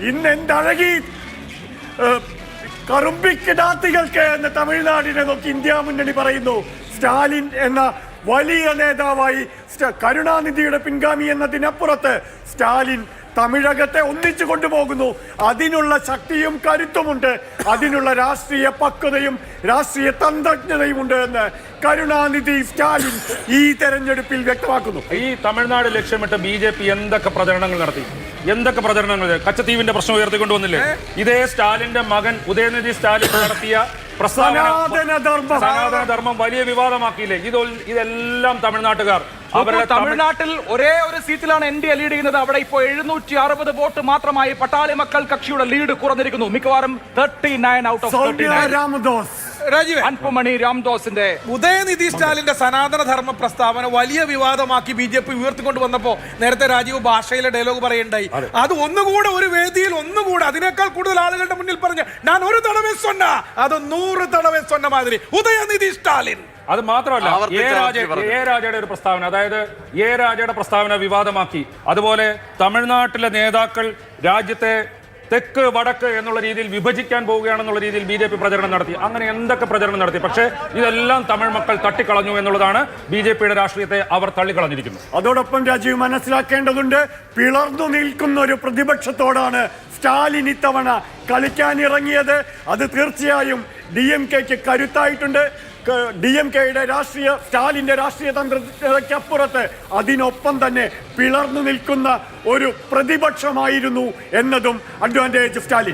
ഇന്നെന്തഴകി കറുമ്പിക്കിടാത്തികൾക്ക് എന്ന് തമിഴ്നാടിനെ നോക്കി ഇന്ത്യ മുന്നണി പറയുന്നു. സ്റ്റാലിൻ എന്ന വലിയ നേതാവായി കരുണാനിധിയുടെ പിൻഗാമി എന്നതിനപ്പുറത്ത് സ്റ്റാലിൻ തമിഴകത്തെ ഒന്നിച്ചു കൊണ്ടുപോകുന്നു. അതിനുള്ള ശക്തിയും കരുത്തുമുണ്ട്, അതിനുള്ള രാഷ്ട്രീയ പക്വതയും രാഷ്ട്രീയ തന്ത്രജ്ഞതയും ഉണ്ട് എന്ന് കരുണാനിധി സ്റ്റാലിൻ ഈ തെരഞ്ഞെടുപ്പിൽ വ്യക്തമാക്കുന്നു. ഈ തമിഴ്നാട് ലക്ഷ്യമിട്ട് BJP എന്തൊക്കെ പ്രചരണങ്ങൾ നടത്തി, എന്തൊക്കെ പ്രചരണങ്ങൾ, കച്ചത്തീവിന്റെ പ്രശ്നം ഉയർത്തിക്കൊണ്ടുവന്നില്ലേ? ഇതേ സ്റ്റാലിന്റെ മകൻ ഉദയനിധി സ്റ്റാലിൻ നടത്തിയ സനാതനധർമ്മം വലിയ വിവാദമാക്കിയില്ലേ? ഇതെല്ലാം തമിഴ്നാട്ടുകാർ തമിഴ്നാട്ടിൽ ഒരേ ഒരു സീറ്റിലാണ് NDA ലീഡ് ചെയ്യുന്നത്. അവിടെ ഇപ്പോൾ 760 വോട്ട് മാത്രമായി പട്ടാളി മക്കൾ കക്ഷിയുടെ ലീഡ് കുറഞ്ഞിരിക്കുന്നു. മിക്കവാറും 39 ഔട്ട് ഓഫ് 39. അൻപുമണി രാംദോസിന്റെ ഉദയനിധി സ്റ്റാലിന്റെ സനാതനധർമ്മ പ്രസ്താവന വലിയ വിവാദമാക്കി BJP ഉയർത്തിക്കൊണ്ടുവന്നപ്പോ നേരത്തെ രാജീവ് ഭാഷയിലെ ഡയലോഗ് പറയുണ്ടായി. അത് ഒന്നുകൂടെ ഒരു വേദിയിൽ ഒന്നുകൂടെ അതിനേക്കാൾ കൂടുതൽ ആളുകളുടെ മുന്നിൽ പറഞ്ഞ് ഞാൻ ഒരു തടവേ സ്വന്ന അത് 100 തടവേ സ്വന്ന മാതിരി ഉദയനിധി സ്റ്റാലിൻ. അത് മാത്രമല്ല, എ രാജയുടെ ഒരു പ്രസ്താവന, അതായത് എ രാജയുടെ പ്രസ്താവന വിവാദമാക്കി. അതുപോലെ തമിഴ്നാട്ടിലെ നേതാക്കൾ രാജ്യത്തെ തെക്ക് വടക്ക് എന്നുള്ള രീതിയിൽ വിഭജിക്കാൻ പോവുകയാണെന്നുള്ള രീതിയിൽ BJP പ്രചരണം നടത്തി. അങ്ങനെ എന്തൊക്കെ പ്രചരണം നടത്തി, പക്ഷേ ഇതെല്ലാം തമിഴ് മക്കൾ തട്ടിക്കളഞ്ഞു എന്നുള്ളതാണ്. BJPയുടെ രാഷ്ട്രീയത്തെ അവർ തള്ളിക്കളഞ്ഞിരിക്കുന്നു. അതോടൊപ്പം രാജീവ് മനസ്സിലാക്കേണ്ടതുണ്ട്, പിളർന്നു നിൽക്കുന്ന ഒരു പ്രതിപക്ഷത്തോടാണ് സ്റ്റാലിൻ ഇത്തവണ കളിക്കാനിറങ്ങിയത്. അത് തീർച്ചയായും DMK-ക്ക് കരുത്തായിട്ടുണ്ട്. DMK-യുടെ സ്റ്റാലിന്റെ രാഷ്ട്രീയ തന്ത്രത്തിനപ്പുറത്ത് അതിനൊപ്പം തന്നെ പിളർന്നു നിൽക്കുന്ന ഒരു പ്രതിപക്ഷമായിരുന്നു എന്നതും അഡ്വാൻറ്റേജ് സ്റ്റാലിൻ.